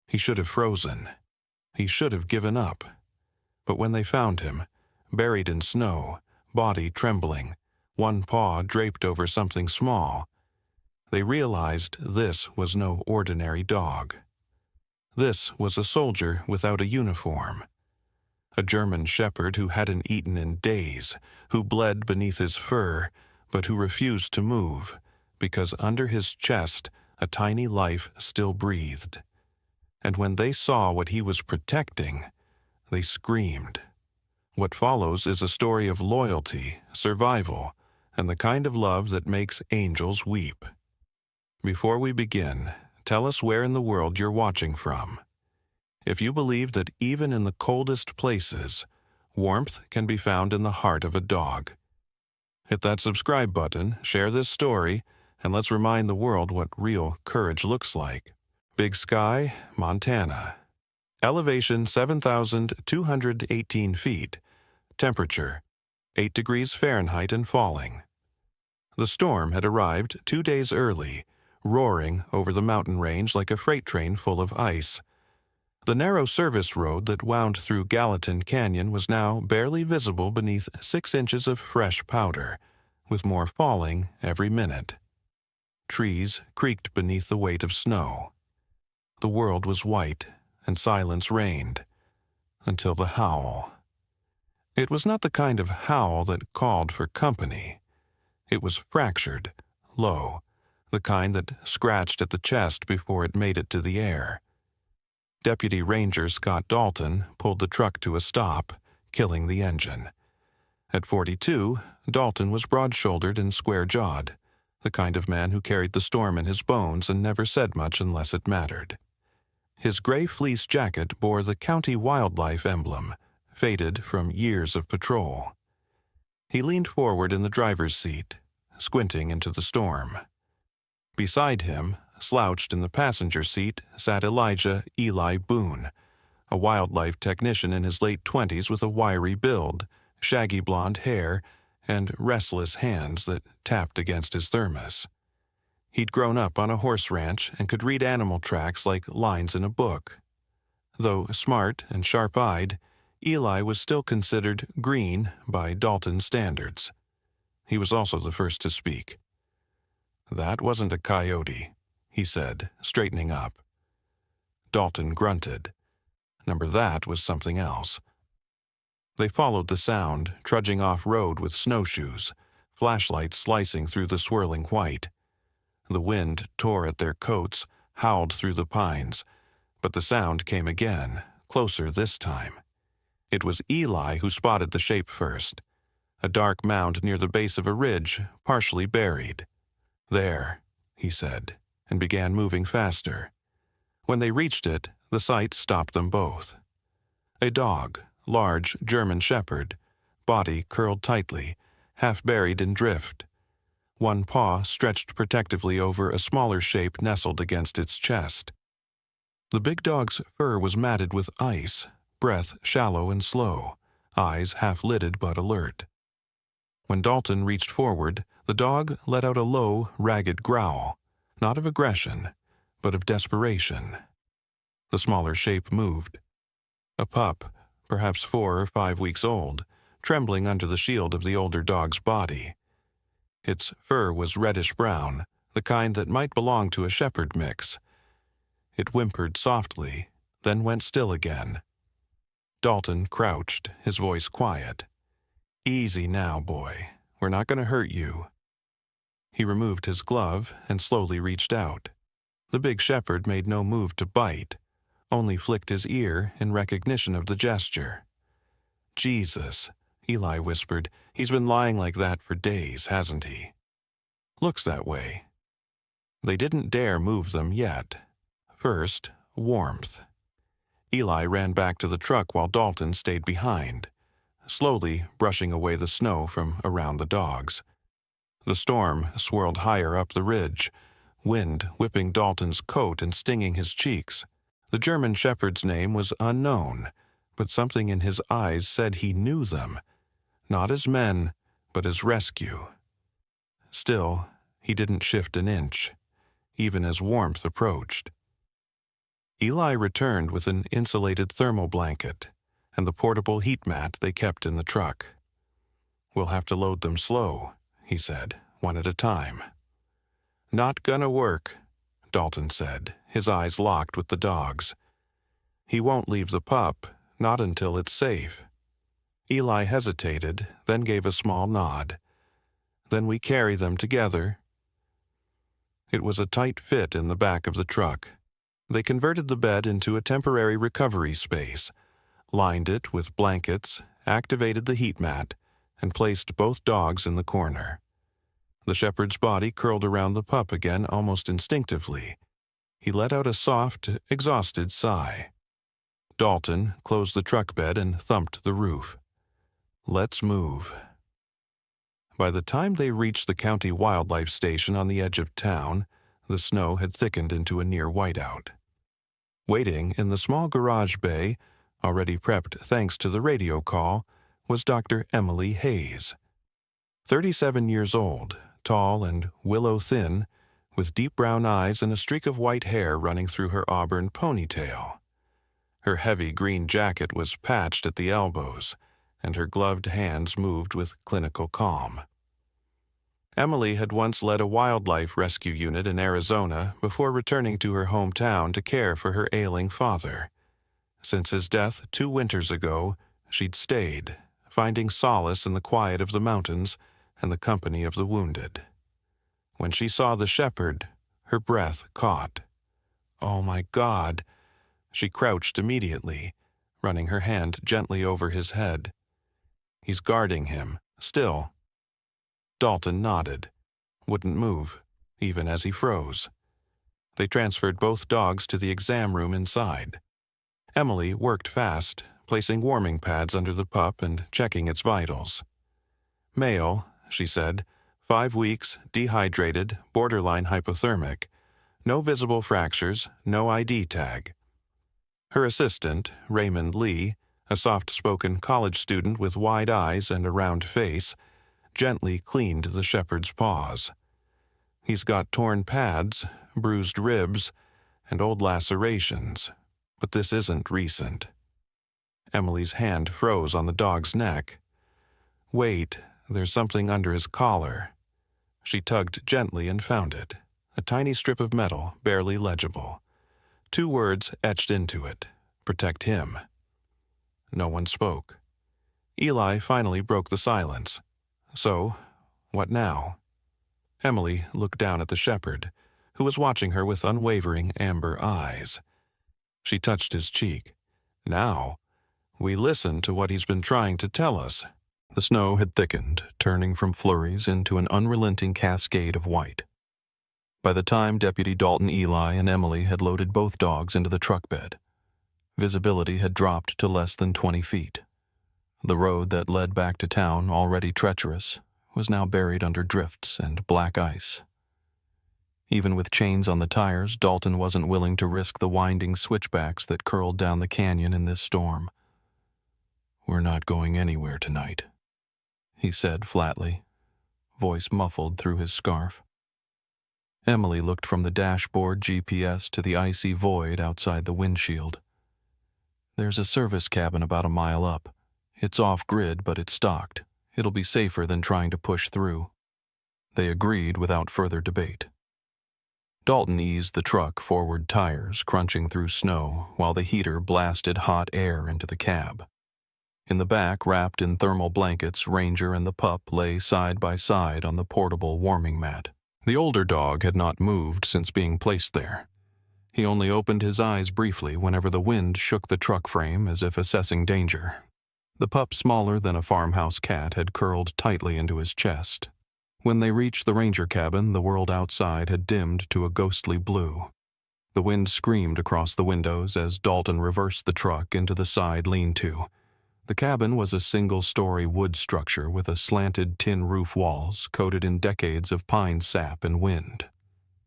He should have frozen. He should have given up. But when they found him, buried in snow, body trembling, one paw draped over something small, they realized this was no ordinary dog. This was a soldier without a uniform. A German shepherd who hadn't eaten in days, who bled beneath his fur, but who refused to move, because under his chest a tiny life still breathed. And when they saw what he was protecting, they screamed. What follows is a story of loyalty, survival, and the kind of love that makes angels weep. Before we begin, tell us where in the world you're watching from. If you believe that even in the coldest places, warmth can be found in the heart of a dog. Hit that subscribe button, share this story, and let's remind the world what real courage looks like. Big Sky, Montana. Elevation 7,218 feet. Temperature 8 degrees Fahrenheit and falling. The storm had arrived 2 days early, roaring over the mountain range like a freight train full of ice. The narrow service road that wound through Gallatin Canyon was now barely visible beneath 6 inches of fresh powder, with more falling every minute. Trees creaked beneath the weight of snow. The world was white, and silence reigned, until the howl. It was not the kind of howl that called for company. It was fractured, low, the kind that scratched at the chest before it made it to the air. Deputy Ranger Scott Dalton pulled the truck to a stop, killing the engine. At 42, Dalton was broad-shouldered and square-jawed, the kind of man who carried the storm in his bones and never said much unless it mattered. His gray fleece jacket bore the county wildlife emblem, faded from years of patrol. He leaned forward in the driver's seat, squinting into the storm. Beside him, slouched in the passenger seat, sat Elijah Eli Boone, a wildlife technician in his late 20s with a wiry build, shaggy blonde hair, and restless hands that tapped against his thermos. He'd grown up on a horse ranch and could read animal tracks like lines in a book. Though smart and sharp-eyed, Eli was still considered green by Dalton standards. He was also the first to speak. "That wasn't a coyote," he said, straightening up. Dalton grunted. "Number that was something else." They followed the sound, trudging off-road with snowshoes, flashlights slicing through the swirling white. The wind tore at their coats, howled through the pines, but the sound came again, closer this time. It was Eli who spotted the shape first, a dark mound near the base of a ridge, partially buried. "There," he said, and began moving faster. When they reached it, the sight stopped them both. A dog, large German shepherd, body curled tightly, half buried in drift. One paw stretched protectively over a smaller shape nestled against its chest. The big dog's fur was matted with ice, breath shallow and slow, eyes half-lidded but alert. When Dalton reached forward, the dog let out a low, ragged growl, not of aggression, but of desperation. The smaller shape moved. A pup, perhaps 4 or 5 weeks old, trembling under the shield of the older dog's body. Its fur was reddish-brown, the kind that might belong to a shepherd mix. It whimpered softly, then went still again. Dalton crouched, his voice quiet. "Easy now, boy. We're not going to hurt you." He removed his glove and slowly reached out. The big shepherd made no move to bite, only flicked his ear in recognition of the gesture. "Jesus," Eli whispered. "He's been lying like that for days, hasn't he?" "Looks that way." They didn't dare move them yet. First, warmth. Eli ran back to the truck while Dalton stayed behind, slowly brushing away the snow from around the dogs. The storm swirled higher up the ridge, wind whipping Dalton's coat and stinging his cheeks. The German shepherd's name was unknown, but something in his eyes said he knew them, not as men, but as rescue. Still, he didn't shift an inch, even as warmth approached. Eli returned with an insulated thermal blanket and the portable heat mat they kept in the truck. "We'll have to load them slow," he said, "one at a time." "Not gonna work," Dalton said, his eyes locked with the dog's. "He won't leave the pup, not until it's safe." Eli hesitated, then gave a small nod. "Then we carry them together." It was a tight fit in the back of the truck. They converted the bed into a temporary recovery space, lined it with blankets, activated the heat mat, and placed both dogs in the corner. The shepherd's body curled around the pup again almost instinctively. He let out a soft, exhausted sigh. Dalton closed the truck bed and thumped the roof. "Let's move." By the time they reached the county wildlife station on the edge of town, the snow had thickened into a near whiteout. Waiting in the small garage bay, already prepped thanks to the radio call, was Dr. Emily Hayes. 37 years old, tall and willow-thin, with deep brown eyes and a streak of white hair running through her auburn ponytail. Her heavy green jacket was patched at the elbows, and her gloved hands moved with clinical calm. Emily had once led a wildlife rescue unit in Arizona before returning to her hometown to care for her ailing father. Since his death 2 winters ago, she'd stayed, finding solace in the quiet of the mountains and the company of the wounded. When she saw the shepherd, her breath caught. "Oh my God!" She crouched immediately, running her hand gently over his head. "He's guarding him, still." Dalton nodded, wouldn't move, even as he froze. They transferred both dogs to the exam room inside. Emily worked fast, placing warming pads under the pup and checking its vitals. "Male," she said, 5 weeks, dehydrated, borderline hypothermic. No visible fractures, no ID tag. Her assistant, Raymond Lee, a soft-spoken college student with wide eyes and a round face, gently cleaned the shepherd's paws. "He's got torn pads, bruised ribs, and old lacerations, but this isn't recent." Emily's hand froze on the dog's neck. "Wait, there's something under his collar." She tugged gently and found it, a tiny strip of metal, barely legible. 2 words etched into it: "Protect him." No one spoke. Eli finally broke the silence. "So, what now?" Emily looked down at the shepherd, who was watching her with unwavering amber eyes. She touched his cheek. "Now, we listen to what he's been trying to tell us." The snow had thickened, turning from flurries into an unrelenting cascade of white. By the time Deputy Dalton, Eli, and Emily had loaded both dogs into the truck bed, visibility had dropped to less than 20 feet. The road that led back to town, already treacherous, was now buried under drifts and black ice. Even with chains on the tires, Dalton wasn't willing to risk the winding switchbacks that curled down the canyon in this storm. "We're not going anywhere tonight," he said flatly, voice muffled through his scarf. Emily looked from the dashboard GPS to the icy void outside the windshield. "There's a service cabin about a mile up. It's off-grid, but it's stocked. It'll be safer than trying to push through." They agreed without further debate. Dalton eased the truck forward tires, crunching through snow, while the heater blasted hot air into the cab. In the back, wrapped in thermal blankets, Ranger and the pup lay side by side on the portable warming mat. The older dog had not moved since being placed there. He only opened his eyes briefly whenever the wind shook the truck frame as if assessing danger. The pup, smaller than a farmhouse cat, had curled tightly into his chest. When they reached the ranger cabin, the world outside had dimmed to a ghostly blue. The wind screamed across the windows as Dalton reversed the truck into the side lean-to. The cabin was a single-story wood structure with a slanted tin roof walls coated in decades of pine sap and wind.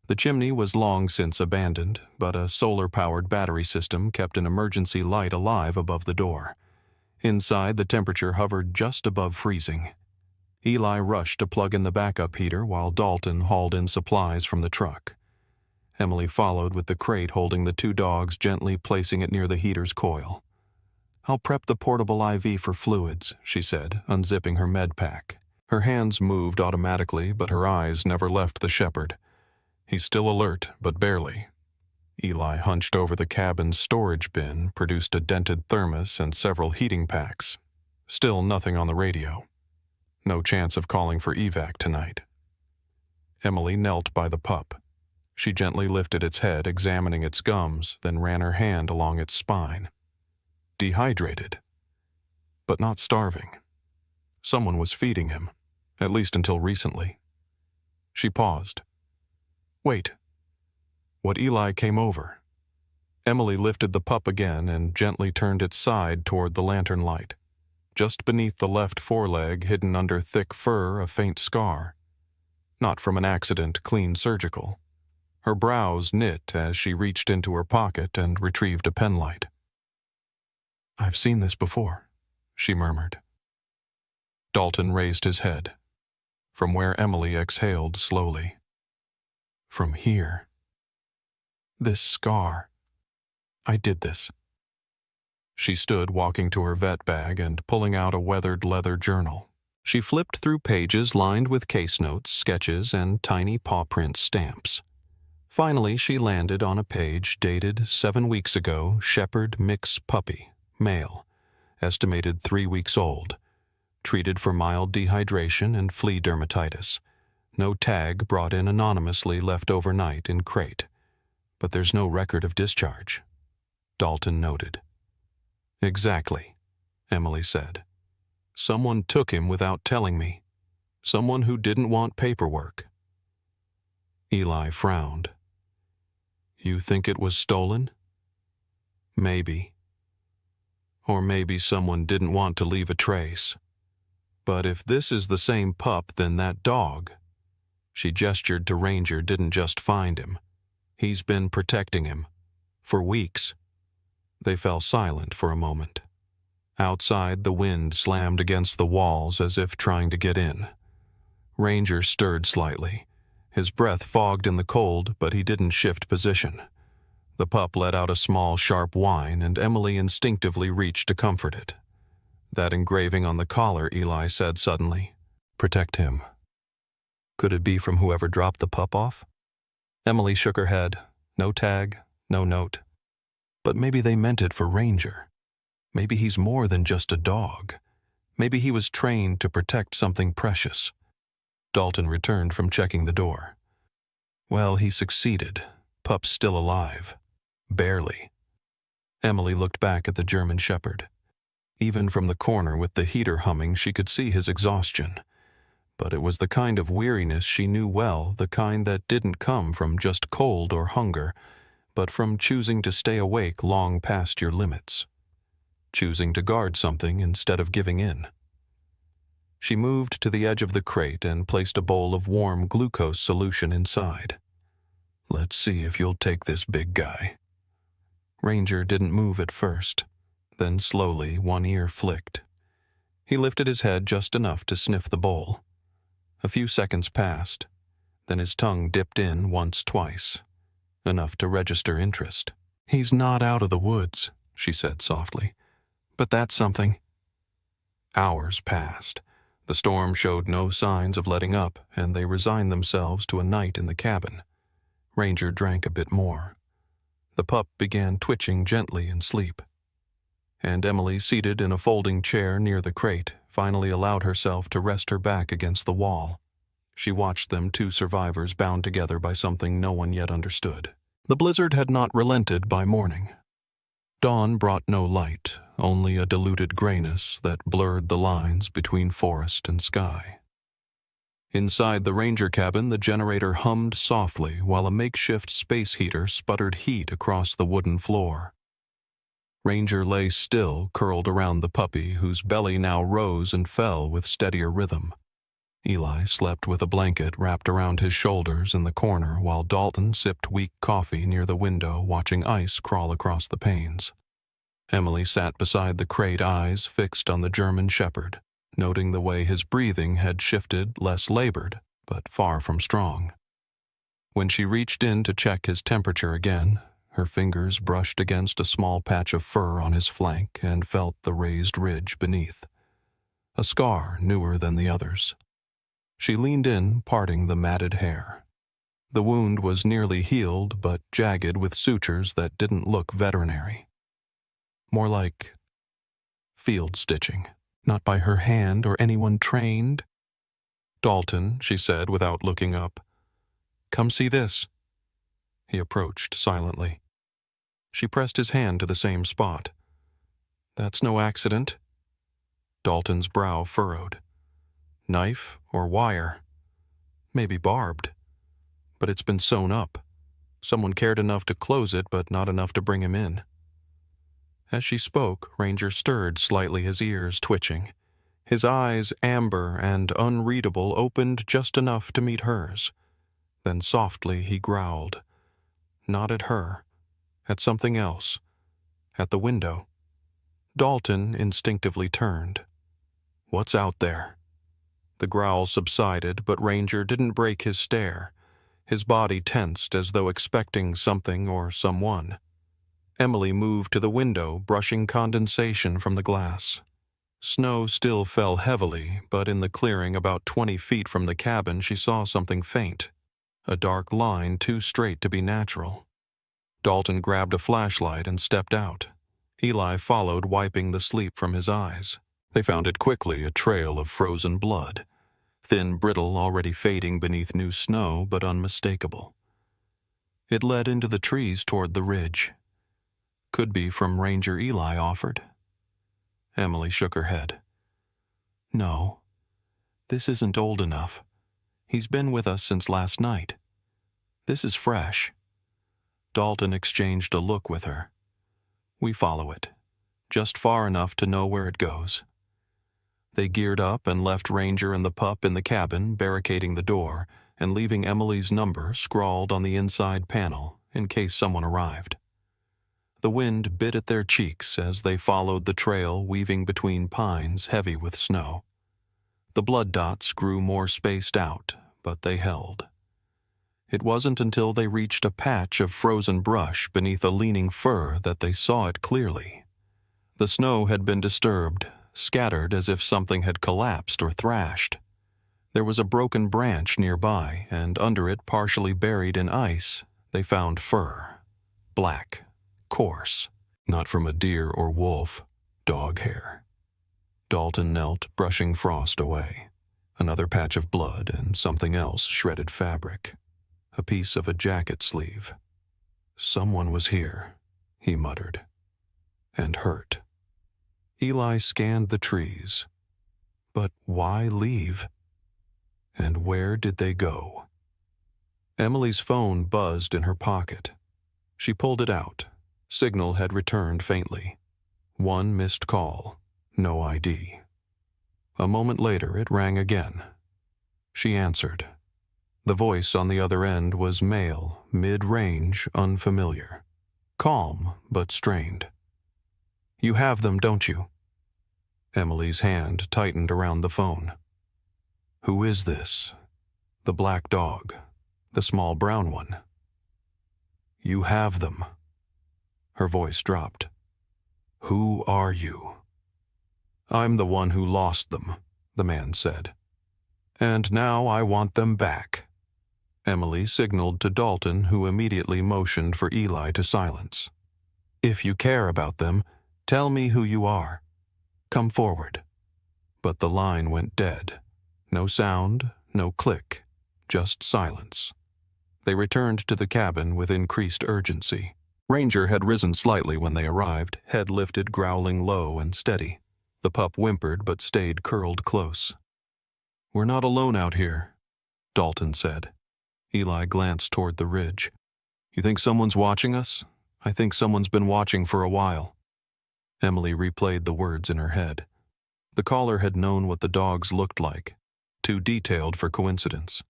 The chimney was long since abandoned, but a solar-powered battery system kept an emergency light alive above the door. Inside, the temperature hovered just above freezing. Eli rushed to plug in the backup heater while Dalton hauled in supplies from the truck. Emily followed with the crate holding the two dogs, gently placing it near the heater's coil. "I'll prep the portable IV for fluids," she said, unzipping her med pack. Her hands moved automatically, but her eyes never left the shepherd. He's still alert, but barely. Eli hunched over the cabin's storage bin, produced a dented thermos and several heating packs. Still nothing on the radio. No chance of calling for evac tonight. Emily knelt by the pup. She gently lifted its head, examining its gums, then ran her hand along its spine. Dehydrated, but not starving. Someone was feeding him, at least until recently. She paused. Wait. What Eli came over. Emily lifted the pup again and gently turned its side toward the lantern light. Just beneath the left foreleg, hidden under thick fur, a faint scar. Not from an accident, clean surgical. Her brows knit as she reached into her pocket and retrieved a penlight. "I've seen this before," she murmured. Dalton raised his head, from where Emily exhaled slowly. "From here. This scar. I did this." She stood, walking to her vet bag and pulling out a weathered leather journal. She flipped through pages lined with case notes, sketches, and tiny paw print stamps. Finally, she landed on a page dated 7 weeks ago, Shepherd Mix Puppy, male, estimated 3 weeks old, treated for mild dehydration and flea dermatitis. No tag, brought in anonymously, left overnight in crate. But there's no record of discharge, Dalton noted. "Exactly," Emily said. "Someone took him without telling me. Someone who didn't want paperwork." Eli frowned. "You think it was stolen?" "Maybe. Or maybe someone didn't want to leave a trace. But if this is the same pup, then that dog," she gestured to Ranger, "didn't just find him. He's been protecting him. For weeks." They fell silent for a moment. Outside, the wind slammed against the walls as if trying to get in. Ranger stirred slightly. His breath fogged in the cold, but he didn't shift position. The pup let out a small, sharp whine, and Emily instinctively reached to comfort it. "That engraving on the collar," Eli said suddenly. "Protect him." Could it be from whoever dropped the pup off? Emily shook her head. No tag, no note. But maybe they meant it for Ranger. Maybe he's more than just a dog. Maybe he was trained to protect something precious. Dalton returned from checking the door. "Well, he succeeded. Pup's still alive. Barely." Emily looked back at the German Shepherd. Even from the corner with the heater humming, she could see his exhaustion. But it was the kind of weariness she knew well, the kind that didn't come from just cold or hunger, but from choosing to stay awake long past your limits. Choosing to guard something instead of giving in. She moved to the edge of the crate and placed a bowl of warm glucose solution inside. "Let's see if you'll take this big guy." Ranger didn't move at first. Then slowly, one ear flicked. He lifted his head just enough to sniff the bowl. A few seconds passed. Then his tongue dipped in once, twice. Enough to register interest. "He's not out of the woods," she said softly. "But that's something." Hours passed. The storm showed no signs of letting up, and they resigned themselves to a night in the cabin. Ranger drank a bit more. The pup began twitching gently in sleep. And Emily, seated in a folding chair near the crate, finally allowed herself to rest her back against the wall. She watched them, two survivors bound together by something no one yet understood. The blizzard had not relented by morning. Dawn brought no light, only a diluted grayness that blurred the lines between forest and sky. Inside the ranger cabin, the generator hummed softly while a makeshift space heater sputtered heat across the wooden floor. Ranger lay still, curled around the puppy, whose belly now rose and fell with steadier rhythm. Eli slept with a blanket wrapped around his shoulders in the corner while Dalton sipped weak coffee near the window, watching ice crawl across the panes. Emily sat beside the crate, eyes fixed on the German Shepherd, noting the way his breathing had shifted, less labored, but far from strong. When she reached in to check his temperature again, her fingers brushed against a small patch of fur on his flank and felt the raised ridge beneath. A scar newer than the others. She leaned in, parting the matted hair. The wound was nearly healed, but jagged with sutures that didn't look veterinary. More like field stitching, not by her hand or anyone trained. "Dalton," she said without looking up. "Come see this." He approached silently. She pressed his hand to the same spot. "That's no accident." Dalton's brow furrowed. "Knife or wire? Maybe barbed. But it's been sewn up. Someone cared enough to close it, but not enough to bring him in." As she spoke, Ranger stirred slightly, his ears twitching. His eyes, amber and unreadable, opened just enough to meet hers. Then softly he growled. Not at her. At something else. At the window. Dalton instinctively turned. "What's out there?" The growl subsided, but Ranger didn't break his stare. His body tensed as though expecting something or someone. Emily moved to the window, brushing condensation from the glass. Snow still fell heavily, but in the clearing about 20 feet from the cabin she saw something faint. A dark line too straight to be natural. Dalton grabbed a flashlight and stepped out. Eli followed, wiping the sleep from his eyes. They found it quickly, a trail of frozen blood. Thin, brittle, already fading beneath new snow, but unmistakable. It led into the trees toward the ridge. Could be from Ranger Eli offered. Emily shook her head. "No, this isn't old enough. He's been with us since last night. This is fresh." Dalton exchanged a look with her. "We follow it, just far enough to know where it goes." They geared up and left Ranger and the pup in the cabin, barricading the door and leaving Emily's number scrawled on the inside panel in case someone arrived. The wind bit at their cheeks as they followed the trail weaving between pines heavy with snow. The blood dots grew more spaced out, but they held. It wasn't until they reached a patch of frozen brush beneath a leaning fir that they saw it clearly. The snow had been disturbed, scattered as if something had collapsed or thrashed. There was a broken branch nearby, and under it, partially buried in ice, they found fur. Black, coarse, not from a deer or wolf, dog hair. Dalton knelt, brushing frost away. Another patch of blood and something else shredded fabric. A piece of a jacket sleeve. "Someone was here," he muttered. "And hurt." Eli scanned the trees. But why leave? And where did they go? Emily's phone buzzed in her pocket. She pulled it out. Signal had returned faintly. One missed call. No ID. A moment later, it rang again. She answered. The voice on the other end was male, mid-range, unfamiliar. Calm, but strained. "You have them, don't you?" Emily's hand tightened around the phone. "Who is this?" "The black dog. The small brown one." "You have them." Her voice dropped. "Who are you?" "I'm the one who lost them," the man said. "And now I want them back." Emily signaled to Dalton, who immediately motioned for Eli to silence. "If you care about them, tell me who you are. Come forward." But the line went dead. No sound, no click, just silence. They returned to the cabin with increased urgency. Ranger had risen slightly when they arrived, head lifted, growling low and steady. The pup whimpered but stayed curled close. "We're not alone out here," Dalton said. Eli glanced toward the ridge. "You think someone's watching us? I think someone's been watching for a while." Emily replayed the words in her head. The caller had known what the dogs looked like, too detailed for coincidence.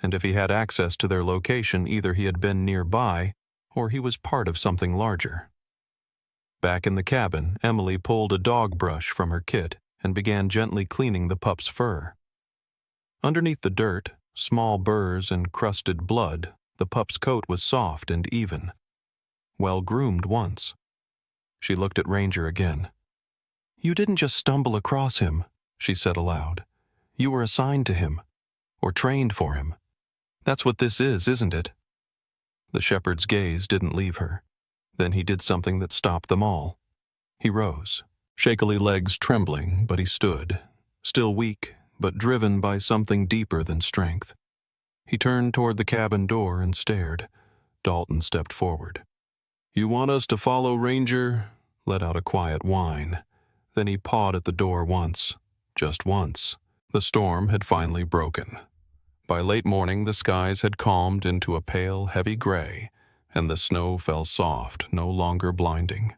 And if he had access to their location, either he had been nearby or he was part of something larger. Back in the cabin, Emily pulled a dog brush from her kit and began gently cleaning the pup's fur. Underneath the dirt, small burrs and crusted blood, The pup's coat was soft and even, well-groomed once. She looked at Ranger again. "You didn't just stumble across him," she said aloud. "You were assigned to him, or trained for him. That's what this is, isn't it?" The shepherd's gaze didn't leave her. Then he did something that stopped them all. He rose, shakily legs trembling, but he stood, still weak, but driven by something deeper than strength. He turned toward the cabin door and stared. Dalton stepped forward. "You want us to follow Ranger?" Let out a quiet whine. Then he pawed at the door once, just once. The storm had finally broken. By late morning, the skies had calmed into a pale, heavy gray, and the snow fell soft, no longer blinding.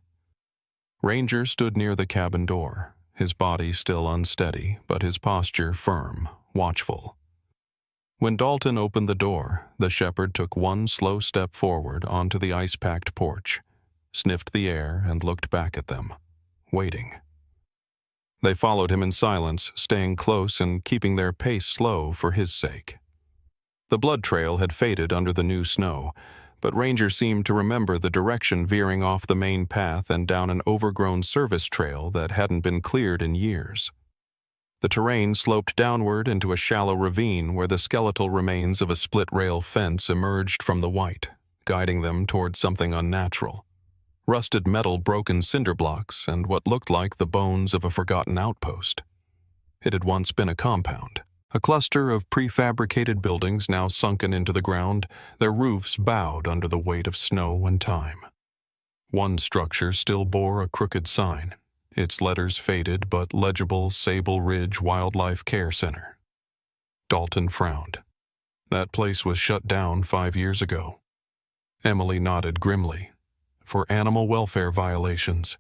Ranger stood near the cabin door, his body still unsteady, but his posture firm, watchful. When Dalton opened the door, the shepherd took one slow step forward onto the ice-packed porch, sniffed the air, and looked back at them, waiting. They followed him in silence, staying close and keeping their pace slow for his sake. The blood trail had faded under the new snow, but Ranger seemed to remember the direction, veering off the main path and down an overgrown service trail that hadn't been cleared in years. The terrain sloped downward into a shallow ravine where the skeletal remains of a split-rail fence emerged from the white, guiding them toward something unnatural. Rusted metal, broken cinder blocks, and what looked like the bones of a forgotten outpost. It had once been a compound, a cluster of prefabricated buildings now sunken into the ground, their roofs bowed under the weight of snow and time. One structure still bore a crooked sign, its letters faded but legible: Sable Ridge Wildlife Care Center. Dalton frowned. That place was shut down 5 years ago. Emily nodded grimly. "For animal welfare violations.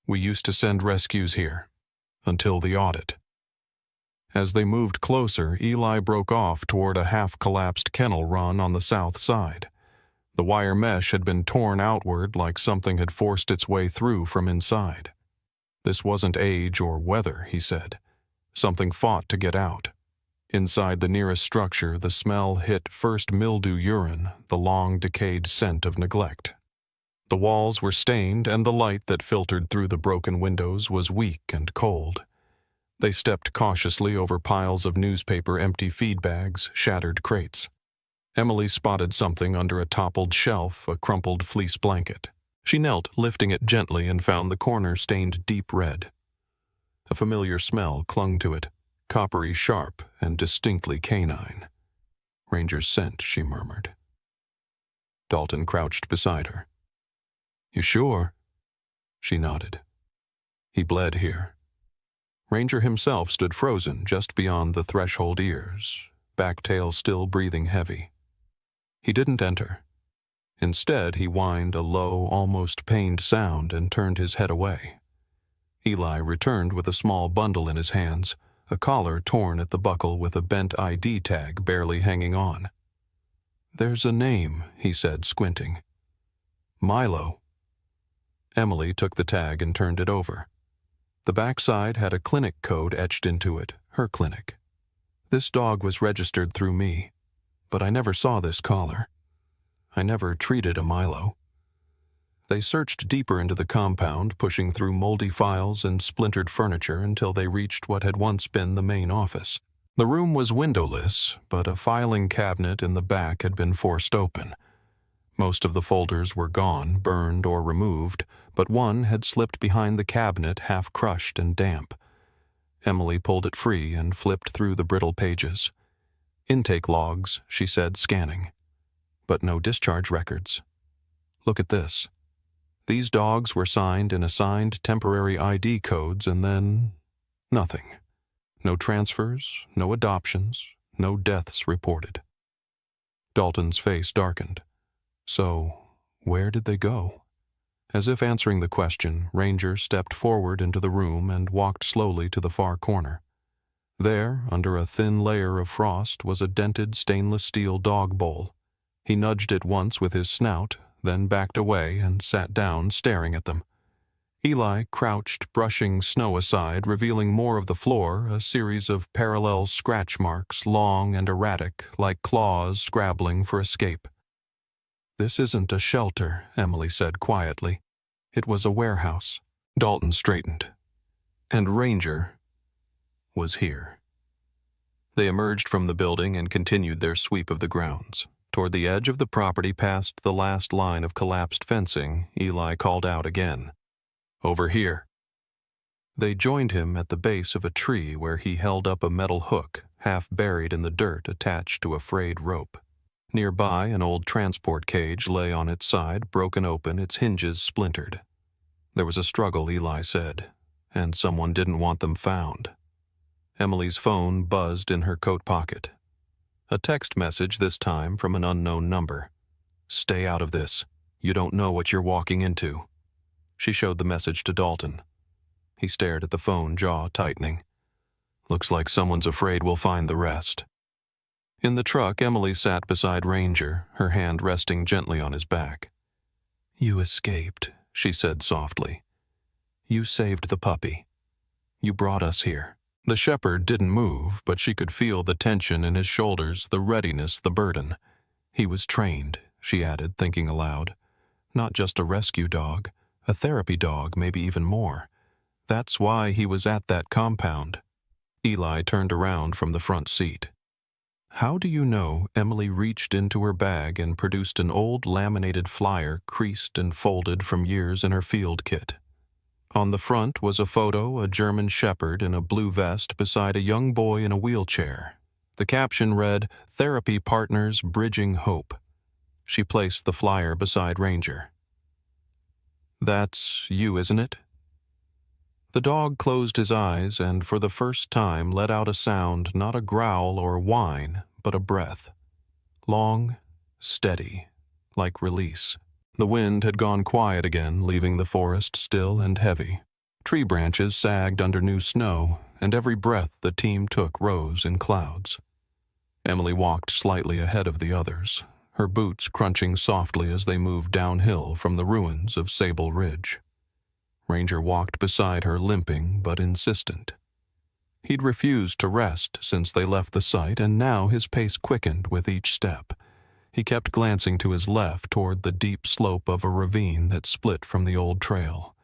We used to send rescues here. Until the audit." As they moved closer, Eli broke off toward a half-collapsed kennel run on the south side. The wire mesh had been torn outward like something had forced its way through from inside. This wasn't age or weather, he said. Something fought to get out. Inside the nearest structure, the smell hit first mildew urine, the long decayed scent of neglect. The walls were stained, and the light that filtered through the broken windows was weak and cold. They stepped cautiously over piles of newspaper, empty feed bags, shattered crates. Emily spotted something under a toppled shelf, a crumpled fleece blanket. She knelt, lifting it gently, and found the corner stained deep red. A familiar smell clung to it, coppery sharp and distinctly canine. "Ranger's scent," she murmured. Dalton crouched beside her. "You sure?" She nodded. He bled here. Ranger himself stood frozen just beyond the threshold ears, back tail still breathing heavy. He didn't enter. Instead, he whined a low, almost pained sound and turned his head away. Eli returned with a small bundle in his hands, a collar torn at the buckle with a bent ID tag barely hanging on. "There's a name," he said, squinting. "Milo." Emily took the tag and turned it over. The backside had a clinic code etched into it, her clinic. "This dog was registered through me, but I never saw this collar. I never treated a Milo." They searched deeper into the compound, pushing through moldy files and splintered furniture until they reached what had once been the main office. The room was windowless, but a filing cabinet in the back had been forced open. Most of the folders were gone, burned or removed, but one had slipped behind the cabinet, half crushed and damp. Emily pulled it free and flipped through the brittle pages. "Intake logs," she said, scanning. "But no discharge records. Look at this. These dogs were signed and assigned temporary ID codes, and then nothing. No transfers, no adoptions, no deaths reported." Dalton's face darkened. So, where did they go? As if answering the question, Ranger stepped forward into the room and walked slowly to the far corner. There, under a thin layer of frost, was a dented stainless steel dog bowl. He nudged it once with his snout, then backed away and sat down, staring at them. Eli crouched, brushing snow aside, revealing more of the floor, a series of parallel scratch marks, long and erratic, like claws scrabbling for escape. "This isn't a shelter," Emily said quietly. "It was a warehouse." Dalton straightened. And Ranger was here. They emerged from the building and continued their sweep of the grounds. Toward the edge of the property past the last line of collapsed fencing, Eli called out again. "Over here." They joined him at the base of a tree where he held up a metal hook, half buried in the dirt attached to a frayed rope. Nearby, an old transport cage lay on its side, broken open, its hinges splintered. There was a struggle, Eli said, and someone didn't want them found. Emily's phone buzzed in her coat pocket. A text message this time from an unknown number. "Stay out of this. You don't know what you're walking into." She showed the message to Dalton. He stared at the phone, jaw tightening. "Looks like someone's afraid we'll find the rest." In the truck, Emily sat beside Ranger, her hand resting gently on his back. "You escaped," she said softly. "You saved the puppy. You brought us here." The shepherd didn't move, but she could feel the tension in his shoulders, the readiness, the burden. "He was trained," she added, thinking aloud. "Not just a rescue dog, a therapy dog, maybe even more. That's why he was at that compound." Eli turned around from the front seat. "How do you know?" Emily reached into her bag and produced an old laminated flyer creased and folded from years in her field kit. On the front was a photo, a German shepherd in a blue vest beside a young boy in a wheelchair. The caption read, "Therapy Partners Bridging Hope." She placed the flyer beside Ranger. "That's you, isn't it?" The dog closed his eyes and for the first time let out a sound, not a growl or whine, but a breath. Long, steady, like release. The wind had gone quiet again, leaving the forest still and heavy. Tree branches sagged under new snow, and every breath the team took rose in clouds. Emily walked slightly ahead of the others, her boots crunching softly as they moved downhill from the ruins of Sable Ridge. Ranger walked beside her, limping but insistent. He'd refused to rest since they left the site, and now his pace quickened with each step. He kept glancing to his left toward the deep slope of a ravine that split from the old trail.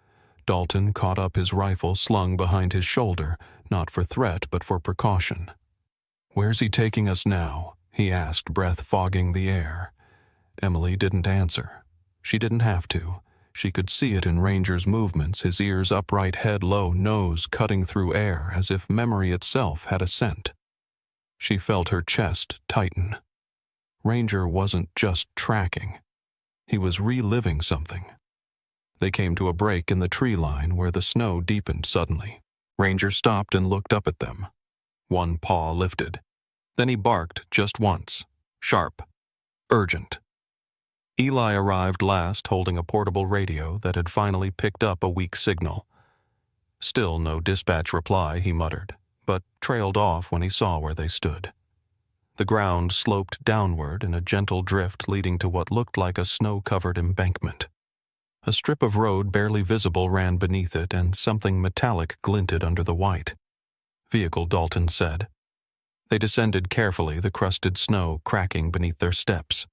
Dalton caught up his rifle slung behind his shoulder, not for threat but for precaution. "Where's he taking us now?" he asked, breath fogging the air. Emily didn't answer. She didn't have to. She could see it in Ranger's movements, his ears upright, head low, nose cutting through air as if memory itself had a scent. She felt her chest tighten. Ranger wasn't just tracking. He was reliving something. They came to a break in the tree line where the snow deepened suddenly. Ranger stopped and looked up at them. One paw lifted. Then he barked just once. Sharp. Urgent. Eli arrived last, holding a portable radio that had finally picked up a weak signal. Still no dispatch reply, he muttered, but trailed off when he saw where they stood. The ground sloped downward in a gentle drift leading to what looked like a snow-covered embankment. A strip of road barely visible ran beneath it, and something metallic glinted under the white. "Vehicle," Dalton said. They descended carefully, the crusted snow cracking beneath their steps.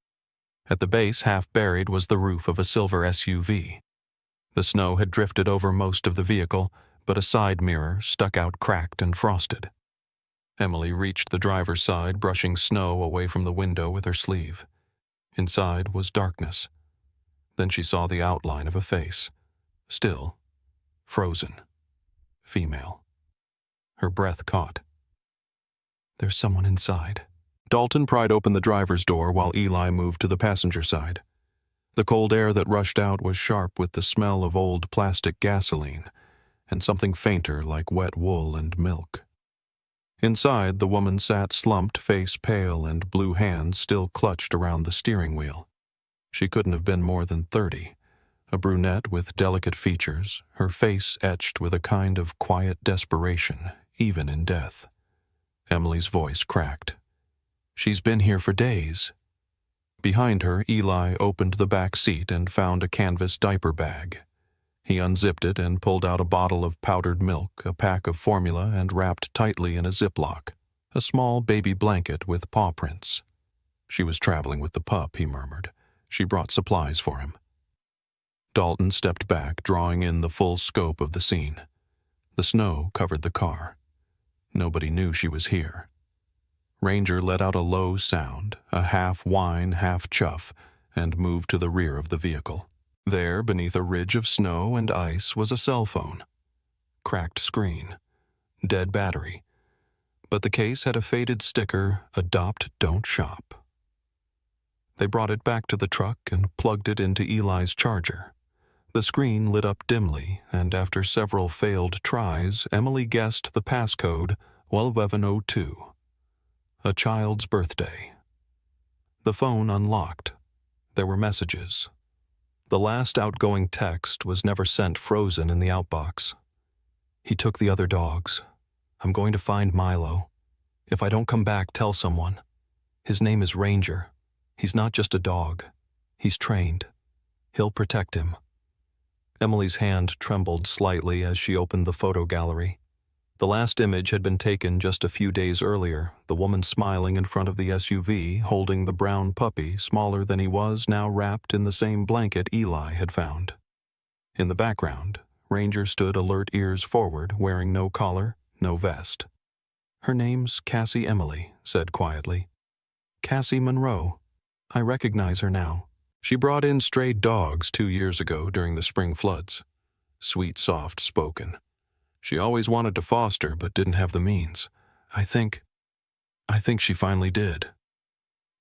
At the base, half buried, was the roof of a silver SUV. The snow had drifted over most of the vehicle, but a side mirror stuck out cracked and frosted. Emily reached the driver's side, brushing snow away from the window with her sleeve. Inside was darkness. Then she saw the outline of a face. Still. Frozen. Female. Her breath caught. "There's someone inside." Dalton pried open the driver's door while Eli moved to the passenger side. The cold air that rushed out was sharp with the smell of old plastic gasoline, and something fainter like wet wool and milk. Inside, the woman sat slumped, face pale, and blue hands still clutched around the steering wheel. She couldn't have been more than 30, a brunette with delicate features, her face etched with a kind of quiet desperation, even in death. Emily's voice cracked. "She's been here for days." Behind her, Eli opened the back seat and found a canvas diaper bag. He unzipped it and pulled out a bottle of powdered milk, a pack of formula, and wrapped tightly in a Ziploc, a small baby blanket with paw prints. "She was traveling with the pup," he murmured. She brought supplies for him. Dalton stepped back, drawing in the full scope of the scene. The snow covered the car. Nobody knew she was here. Ranger let out a low sound, a half whine, half chuff, and moved to the rear of the vehicle. There, beneath a ridge of snow and ice, was a cell phone. Cracked screen. Dead battery. But the case had a faded sticker, "Adopt, don't shop." They brought it back to the truck and plugged it into Eli's charger. The screen lit up dimly, and after several failed tries, Emily guessed the passcode 1102. A child's birthday. The phone unlocked. There were messages. The last outgoing text was never sent, frozen in the outbox. "He took the other dogs. I'm going to find Milo. If I don't come back, tell someone. His name is Ranger. He's not just a dog. He's trained. He'll protect him." Emily's hand trembled slightly as she opened the photo gallery. The last image had been taken just a few days earlier, the woman smiling in front of the SUV, holding the brown puppy, smaller than he was, now wrapped in the same blanket Eli had found. In the background, Ranger stood alert, ears forward, wearing no collar, no vest. "Her name's Cassie Emily," said quietly. "Cassie Monroe. I recognize her now. She brought in stray dogs 2 years ago during the spring floods. Sweet, soft-spoken. She always wanted to foster but didn't have the means. I think she finally did."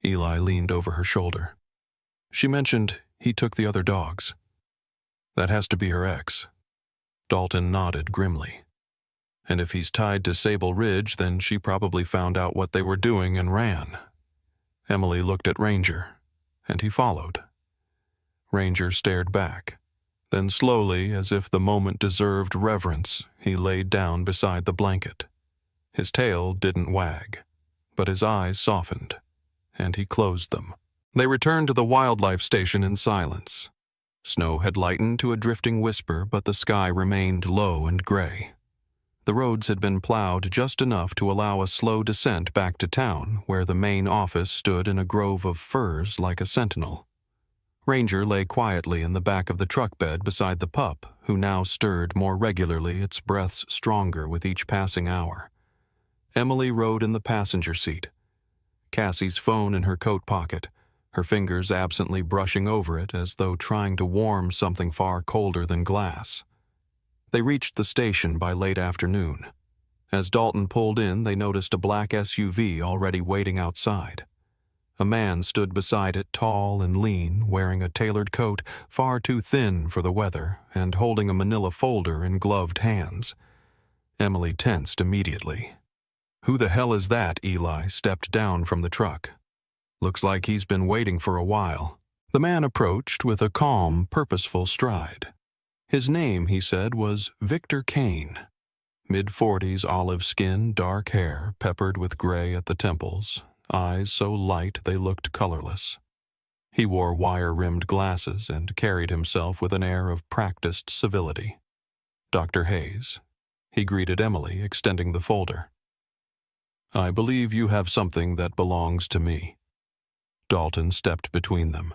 Eli leaned over her shoulder. "She mentioned he took the other dogs. That has to be her ex." Dalton nodded grimly. "And if he's tied to Sable Ridge, then she probably found out what they were doing and ran." Emily looked at Ranger, and he followed. Ranger stared back. Then slowly, as if the moment deserved reverence, he laid down beside the blanket. His tail didn't wag, but his eyes softened, and he closed them. They returned to the wildlife station in silence. Snow had lightened to a drifting whisper, but the sky remained low and gray. The roads had been plowed just enough to allow a slow descent back to town, where the main office stood in a grove of firs like a sentinel. Ranger lay quietly in the back of the truck bed beside the pup, who now stirred more regularly, its breaths stronger with each passing hour. Emily rode in the passenger seat, Cassie's phone in her coat pocket, her fingers absently brushing over it as though trying to warm something far colder than glass. They reached the station by late afternoon. As Dalton pulled in, they noticed a black SUV already waiting outside. A man stood beside it, tall and lean, wearing a tailored coat far too thin for the weather, and holding a manila folder in gloved hands. Emily tensed immediately. "Who the hell is that?" Eli stepped down from the truck. "Looks like he's been waiting for a while." The man approached with a calm, purposeful stride. His name, he said, was Victor Kane. Mid-40s, olive skin, dark hair, peppered with gray at the temples, eyes so light they looked colorless. He wore wire-rimmed glasses and carried himself with an air of practiced civility. "Dr. Hayes." He greeted Emily, extending the folder. "I believe you have something that belongs to me." Dalton stepped between them.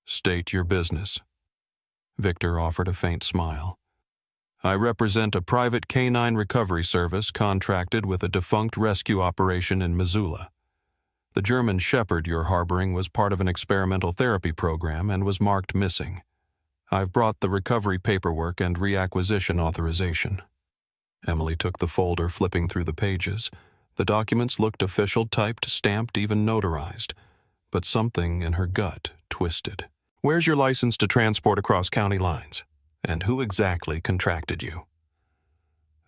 "State your business." Victor offered a faint smile. "I represent a private canine recovery service contracted with a defunct rescue operation in Missoula. The German Shepherd you're harboring was part of an experimental therapy program and was marked missing. I've brought the recovery paperwork and reacquisition authorization." Emily took the folder, flipping through the pages. The documents looked official, typed, stamped, even notarized. But something in her gut twisted. "Where's your license to transport across county lines? And who exactly contracted you?"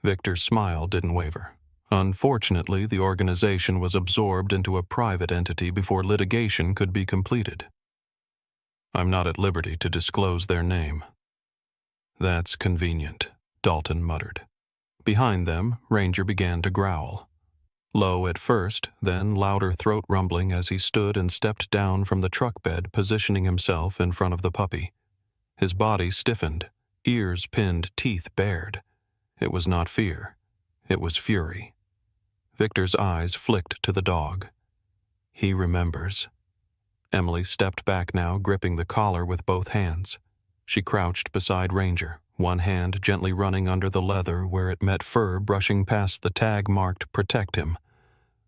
Victor's smile didn't waver. "Unfortunately, the organization was absorbed into a private entity before litigation could be completed. I'm not at liberty to disclose their name." "That's convenient," Dalton muttered. Behind them, Ranger began to growl. Low at first, then louder throat rumbling as he stood and stepped down from the truck bed, positioning himself in front of the puppy. His body stiffened, ears pinned, teeth bared. It was not fear. It was fury. Victor's eyes flicked to the dog. "He remembers." Emily stepped back now, gripping the collar with both hands. She crouched beside Ranger, one hand gently running under the leather where it met fur brushing past the tag marked "Protect Him."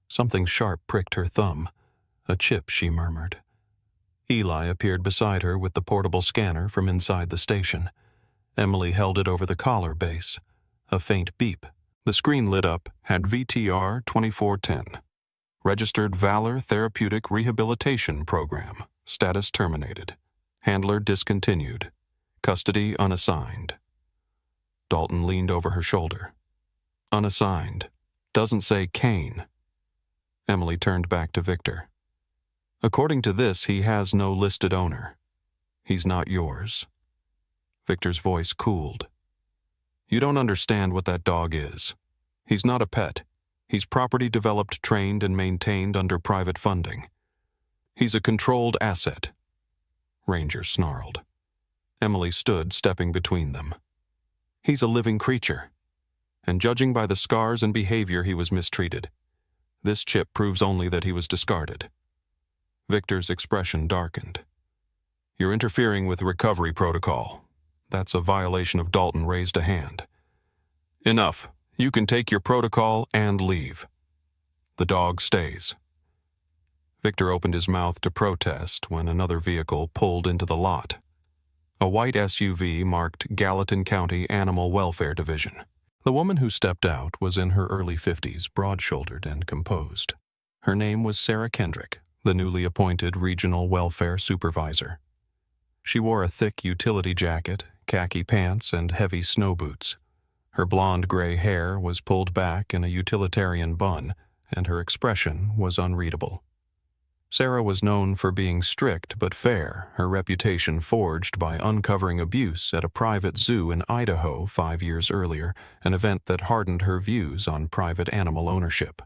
Something sharp pricked her thumb. "A chip," she murmured. Eli appeared beside her with the portable scanner from inside the station. Emily held it over the collar base. A faint beep. The screen lit up, had VTR 2410. Registered Valor Therapeutic Rehabilitation Program. Status terminated. Handler discontinued. Custody unassigned. Dalton leaned over her shoulder. Unassigned. Doesn't say Kane. Emily turned back to Victor. According to this, he has no listed owner. He's not yours. Victor's voice cooled. You don't understand what that dog is. He's not a pet. He's property developed, trained, and maintained under private funding. He's a controlled asset. Ranger snarled. Emily stood, stepping between them. He's a living creature. And judging by the scars and behavior, he was mistreated. This chip proves only that he was discarded. Victor's expression darkened. You're interfering with recovery protocol. That's a violation of Dalton raised a hand. Enough. You can take your protocol and leave. The dog stays. Victor opened his mouth to protest when another vehicle pulled into the lot. A white SUV marked Gallatin County Animal Welfare Division. The woman who stepped out was in her early 50s, broad-shouldered and composed. Her name was Sarah Kendrick, the newly appointed Regional Welfare Supervisor. She wore a thick utility jacket, khaki pants, and heavy snow boots. Her blonde-gray hair was pulled back in a utilitarian bun, and her expression was unreadable. Sarah was known for being strict but fair, her reputation forged by uncovering abuse at a private zoo in Idaho 5 years earlier, an event that hardened her views on private animal ownership.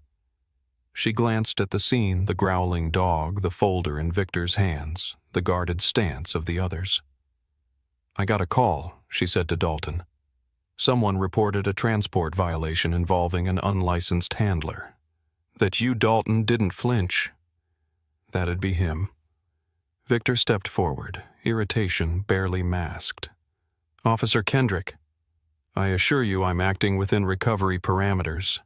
She glanced at the scene, the growling dog, the folder in Victor's hands, the guarded stance of the others. I got a call, she said to Dalton. Someone reported a transport violation involving an unlicensed handler. That you, Dalton, didn't flinch. That'd be him. Victor stepped forward, irritation barely masked. Officer Kendrick, I assure you I'm acting within recovery parameters.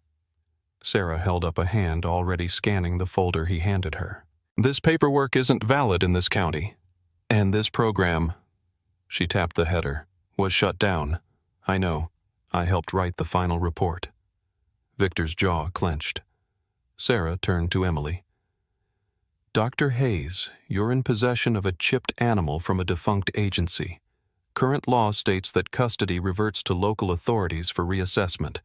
Sarah held up a hand already scanning the folder he handed her. This paperwork isn't valid in this county. And this program, she tapped the header, was shut down. I know. I helped write the final report. Victor's jaw clenched. Sarah turned to Emily. Dr. Hayes, you're in possession of a chipped animal from a defunct agency. Current law states that custody reverts to local authorities for reassessment.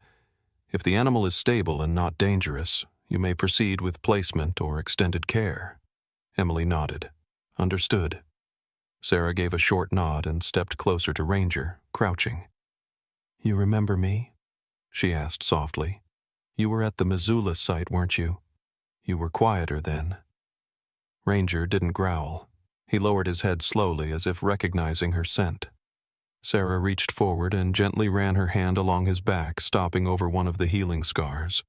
If the animal is stable and not dangerous, you may proceed with placement or extended care. Emily nodded. Understood. Sarah gave a short nod and stepped closer to Ranger, crouching. You remember me? She asked softly. You were at the Missoula site, weren't you? You were quieter then. Ranger didn't growl. He lowered his head slowly as if recognizing her scent. Sarah reached forward and gently ran her hand along his back, stopping over one of the healing scars.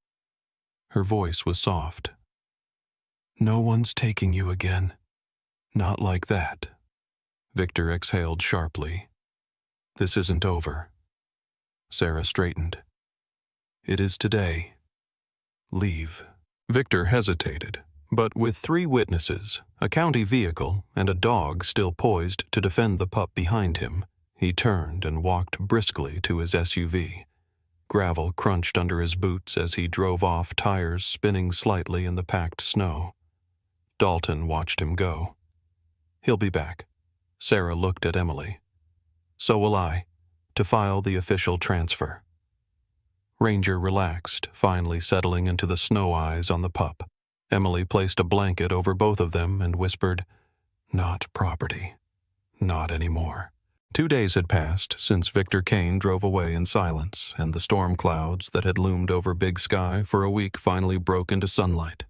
Her voice was soft. No one's taking you again. Not like that. Victor exhaled sharply. This isn't over. Sarah straightened. It is today. Leave. Victor hesitated, but with 3 witnesses, a county vehicle, and a dog still poised to defend the pup behind him, he turned and walked briskly to his SUV. Gravel crunched under his boots as he drove off, tires spinning slightly in the packed snow. Dalton watched him go. He'll be back. Sarah looked at Emily. So will I, to file the official transfer. Ranger relaxed, finally settling into the snow eyes on the pup. Emily placed a blanket over both of them and whispered, Not property. Not anymore. 2 days had passed since Victor Kane drove away in silence, and the storm clouds that had loomed over Big Sky for a week finally broke into sunlight.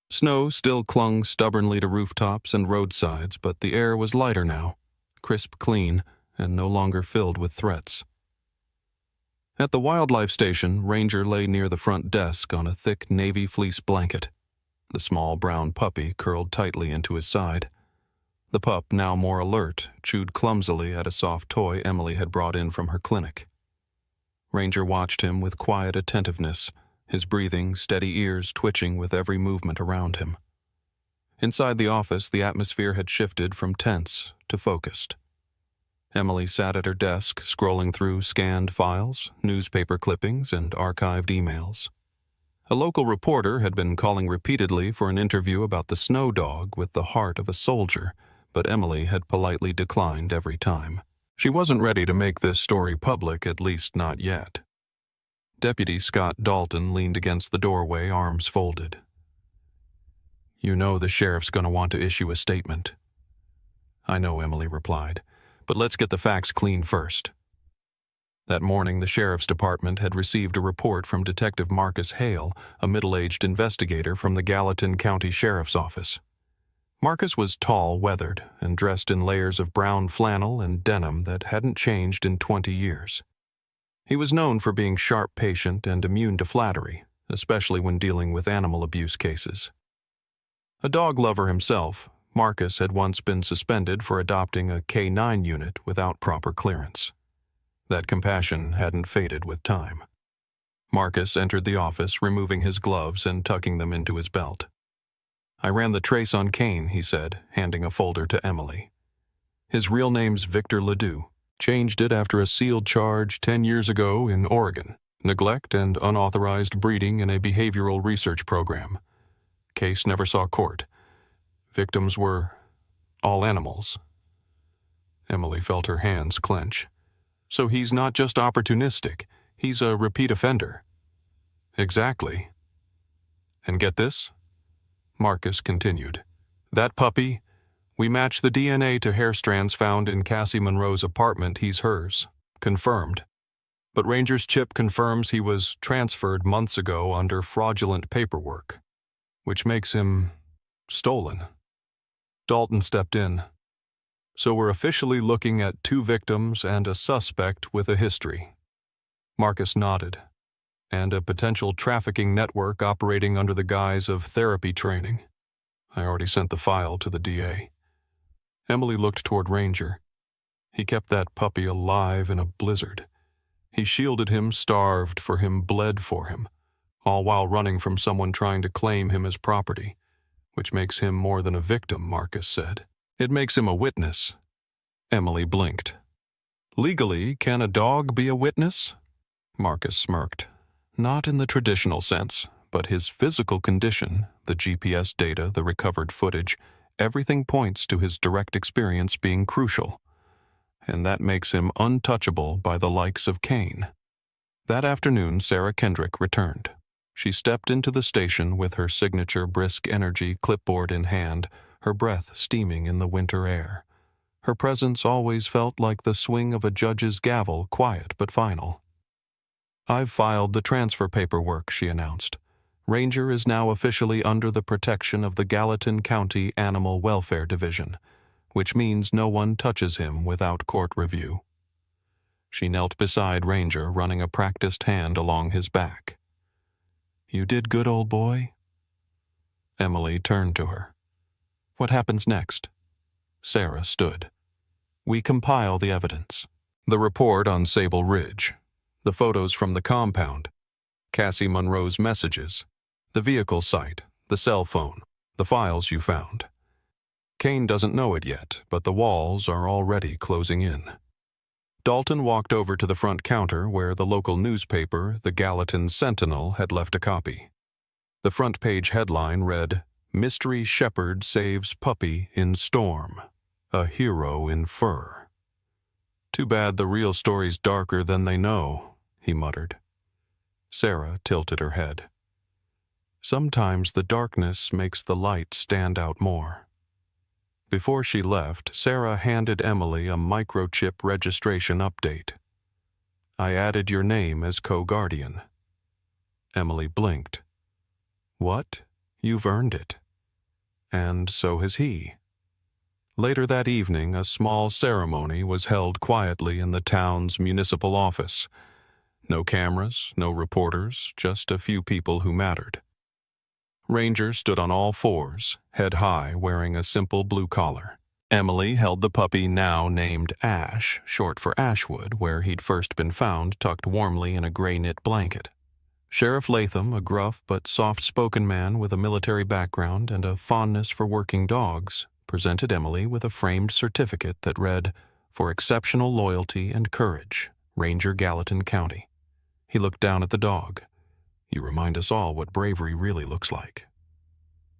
Snow still clung stubbornly to rooftops and roadsides, but the air was lighter now, crisp clean, and no longer filled with threats. At the wildlife station, Ranger lay near the front desk on a thick navy fleece blanket. The small brown puppy curled tightly into his side. The pup, now more alert, chewed clumsily at a soft toy Emily had brought in from her clinic. Ranger watched him with quiet attentiveness, his breathing, steady ears twitching with every movement around him. Inside the office, the atmosphere had shifted from tense to focused. Emily sat at her desk, scrolling through scanned files, newspaper clippings, and archived emails. A local reporter had been calling repeatedly for an interview about the snow dog with the heart of a soldier, but Emily had politely declined every time. She wasn't ready to make this story public, at least not yet. Deputy Scott Dalton leaned against the doorway, arms folded. "You know the sheriff's going to want to issue a statement." "I know," Emily replied, "but let's get the facts clean first." That morning, the sheriff's department had received a report from Detective Marcus Hale, a middle-aged investigator from the Gallatin County Sheriff's Office. Marcus was tall, weathered, and dressed in layers of brown flannel and denim that hadn't changed in 20 years. He was known for being sharp, patient, and immune to flattery, especially when dealing with animal abuse cases. A dog lover himself, Marcus had once been suspended for adopting a K-9 unit without proper clearance. That compassion hadn't faded with time. Marcus entered the office, removing his gloves and tucking them into his belt. "I ran the trace on Kane," he said, handing a folder to Emily. "His real name's Victor Ledoux. Changed it after a sealed charge 10 years ago in Oregon. Neglect and unauthorized breeding in a behavioral research program. Case never saw court. Victims were all animals." Emily felt her hands clench. "So he's not just opportunistic, he's a repeat offender." "Exactly. And get this?" Marcus continued. "That puppy, we matched the DNA to hair strands found in Cassie Monroe's apartment. He's hers. Confirmed. But Ranger's chip confirms he was transferred months ago under fraudulent paperwork, which makes him stolen." Dalton stepped in. "So we're officially looking at 2 victims and a suspect with a history." Marcus nodded. "And a potential trafficking network operating under the guise of therapy training. I already sent the file to the DA." Emily looked toward Ranger. He kept that puppy alive in a blizzard. He shielded him, starved for him, bled for him, all while running from someone trying to claim him as property, which makes him more than a victim, Marcus said. "It makes him a witness." Emily blinked. "Legally, can a dog be a witness?" Marcus smirked. "Not in the traditional sense, but his physical condition, the GPS data, the recovered footage, everything points to his direct experience being crucial. And that makes him untouchable by the likes of Kane." That afternoon, Sarah Kendrick returned. She stepped into the station with her signature brisk energy clipboard in hand, her breath steaming in the winter air. Her presence always felt like the swing of a judge's gavel, quiet but final. "I've filed the transfer paperwork," she announced. "Ranger is now officially under the protection of the Gallatin County Animal Welfare Division, which means no one touches him without court review." She knelt beside Ranger, running a practiced hand along his back. "You did good, old boy." Emily turned to her. "What happens next?" Sarah stood. "We compile the evidence. The report on Sable Ridge, the photos from the compound, Cassie Monroe's messages, the vehicle site, the cell phone, the files you found. Kane doesn't know it yet, but the walls are already closing in." Dalton walked over to the front counter where the local newspaper, the Gallatin Sentinel, had left a copy. The front page headline read, "Mystery Shepherd Saves Puppy in Storm. A Hero in Fur." "Too bad the real story's darker than they know," he muttered. Sarah tilted her head. "Sometimes the darkness makes the light stand out more." Before she left, Sarah handed Emily a microchip registration update. "I added your name as co-guardian." Emily blinked. "What? You've earned it." And so has he. Later that evening, a small ceremony was held quietly in the town's municipal office. No cameras, no reporters, just a few people who mattered. Ranger stood on all fours, head high, wearing a simple blue collar. Emily held the puppy now named Ash, short for Ashwood, where he'd first been found tucked warmly in a gray knit blanket. Sheriff Latham, a gruff but soft-spoken man with a military background and a fondness for working dogs, presented Emily with a framed certificate that read, "For exceptional loyalty and courage, Ranger Gallatin County." He looked down at the dog. "You remind us all what bravery really looks like."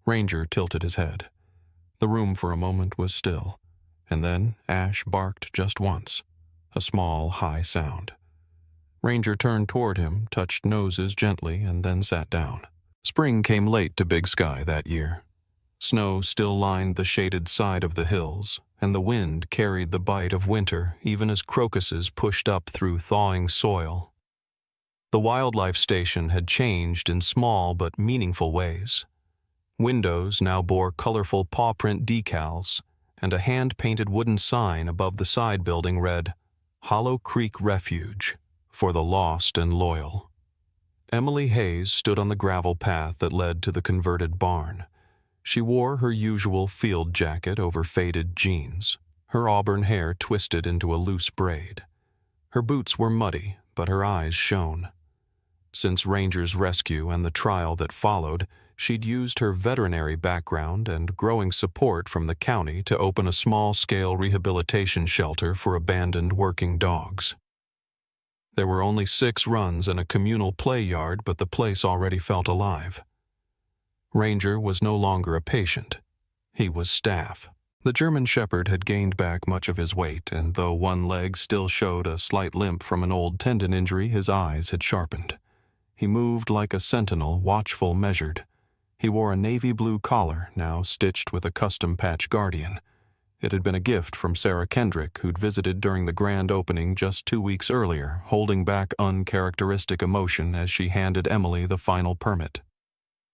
Ranger tilted his head. The room for a moment was still, and then Ash barked just once, a small, high sound. Ranger turned toward him, touched noses gently, and then sat down. Spring came late to Big Sky that year. Snow still lined the shaded side of the hills, and the wind carried the bite of winter even as crocuses pushed up through thawing soil. The wildlife station had changed in small but meaningful ways. Windows now bore colorful paw-print decals, and a hand-painted wooden sign above the side building read, "Hollow Creek Refuge, for the lost and loyal." Emily Hayes stood on the gravel path that led to the converted barn. She wore her usual field jacket over faded jeans, her auburn hair twisted into a loose braid. Her boots were muddy, but her eyes shone. Since Ranger's rescue and the trial that followed, she'd used her veterinary background and growing support from the county to open a small-scale rehabilitation shelter for abandoned working dogs. There were only 6 runs and a communal play yard, but the place already felt alive. Ranger was no longer a patient. He was staff. The German Shepherd had gained back much of his weight, and though one leg still showed a slight limp from an old tendon injury, his eyes had sharpened. He moved like a sentinel, watchful, measured. He wore a navy blue collar, now stitched with a custom patch guardian. It had been a gift from Sarah Kendrick, who'd visited during the grand opening just 2 weeks earlier, holding back uncharacteristic emotion as she handed Emily the final permit.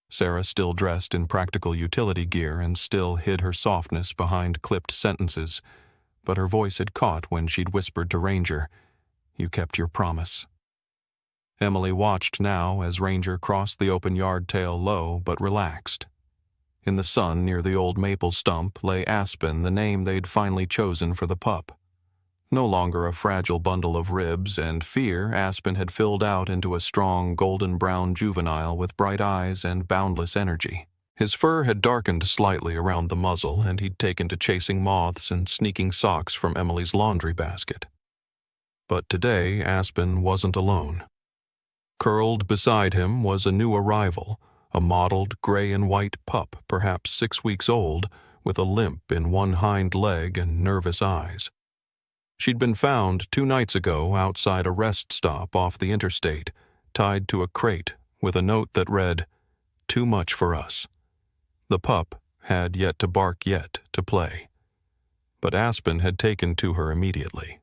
Sarah still dressed in practical utility gear and still hid her softness behind clipped sentences, but her voice had caught when she'd whispered to Ranger, "You kept your promise." Emily watched now as Ranger crossed the open yard, tail low but relaxed. In the sun near the old maple stump lay Aspen, the name they'd finally chosen for the pup. No longer a fragile bundle of ribs and fear, Aspen had filled out into a strong golden-brown juvenile with bright eyes and boundless energy. His fur had darkened slightly around the muzzle, and he'd taken to chasing moths and sneaking socks from Emily's laundry basket. But today, Aspen wasn't alone. Curled beside him was a new arrival, a mottled gray and white pup, perhaps 6 weeks old, with a limp in one hind leg and nervous eyes. She'd been found 2 nights ago outside a rest stop off the interstate, tied to a crate with a note that read, "Too much for us." The pup had yet to bark, yet to play. But Aspen had taken to her immediately.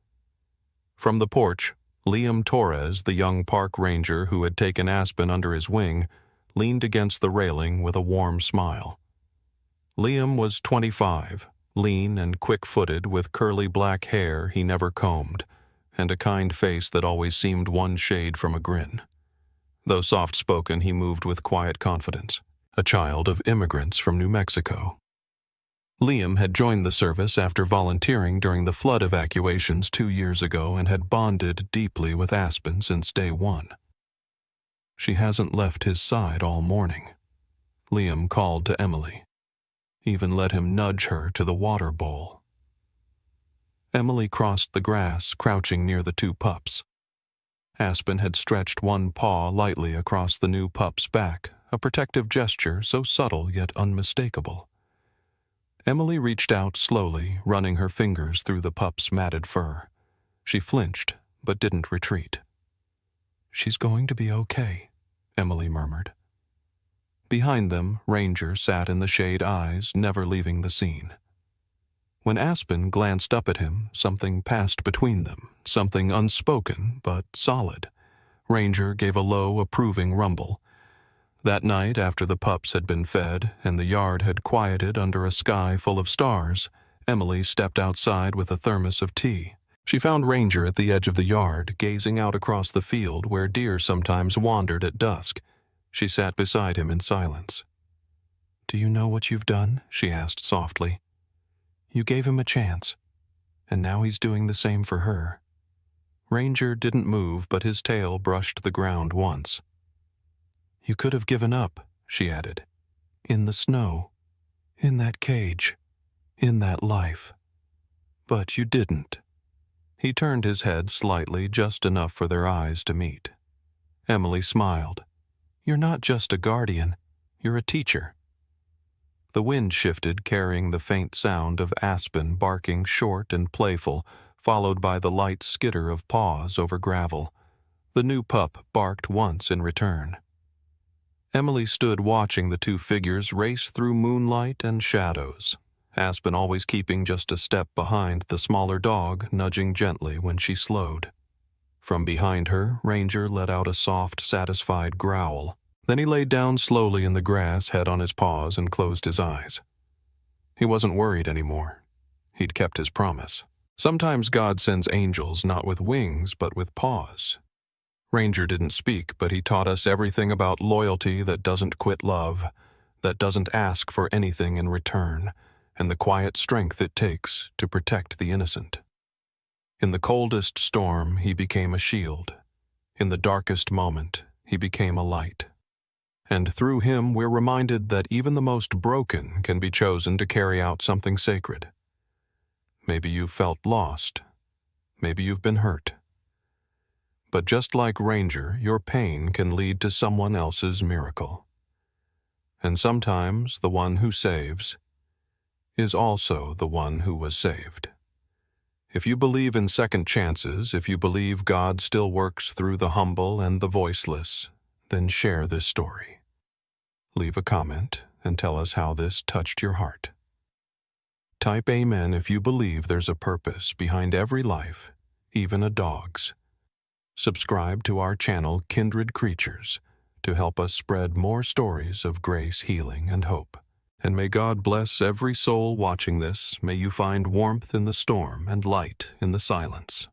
From the porch, Liam Torres, the young park ranger who had taken Aspen under his wing, leaned against the railing with a warm smile. Liam was 25, lean and quick-footed, with curly black hair he never combed, and a kind face that always seemed one shade from a grin. Though soft-spoken, he moved with quiet confidence, a child of immigrants from New Mexico. Liam had joined the service after volunteering during the flood evacuations 2 years ago and had bonded deeply with Aspen since day one. "She hasn't left his side all morning," Liam called to Emily. Even let him nudge her to the water bowl. Emily crossed the grass, crouching near the 2 pups. Aspen had stretched one paw lightly across the new pup's back, a protective gesture so subtle yet unmistakable. Emily reached out slowly, running her fingers through the pup's matted fur. She flinched, but didn't retreat. "She's going to be okay," Emily murmured. Behind them, Ranger sat in the shade, eyes never leaving the scene. When Aspen glanced up at him, something passed between them, something unspoken but solid. Ranger gave a low, approving rumble. That night, after the pups had been fed and the yard had quieted under a sky full of stars, Emily stepped outside with a thermos of tea. She found Ranger at the edge of the yard, gazing out across the field where deer sometimes wandered at dusk. She sat beside him in silence. "Do you know what you've done?" she asked softly. "You gave him a chance, and now he's doing the same for her." Ranger didn't move, but his tail brushed the ground once. "You could have given up," she added. "In the snow, in that cage, in that life. But you didn't." He turned his head slightly, just enough for their eyes to meet. Emily smiled. "You're not just a guardian, you're a teacher." The wind shifted, carrying the faint sound of Aspen barking short and playful, followed by the light skitter of paws over gravel. The new pup barked once in return. Emily stood watching the two figures race through moonlight and shadows, Aspen always keeping just a step behind the smaller dog, nudging gently when she slowed. From behind her, Ranger let out a soft, satisfied growl. Then he laid down slowly in the grass, head on his paws, and closed his eyes. He wasn't worried anymore. He'd kept his promise. Sometimes God sends angels not with wings, but with paws. Ranger didn't speak, but he taught us everything about loyalty that doesn't quit love, that doesn't ask for anything in return, and the quiet strength it takes to protect the innocent. In the coldest storm, he became a shield. In the darkest moment, he became a light. And through him, we're reminded that even the most broken can be chosen to carry out something sacred. Maybe you've felt lost. Maybe you've been hurt. But just like Ranger, your pain can lead to someone else's miracle. And sometimes the one who saves is also the one who was saved. If you believe in second chances, if you believe God still works through the humble and the voiceless, then share this story. Leave a comment and tell us how this touched your heart. Type Amen if you believe there's a purpose behind every life, even a dog's. Subscribe to our channel Kindred Creatures to help us spread more stories of grace, healing, and hope. And may God bless every soul watching this. May you find warmth in the storm and light in the silence.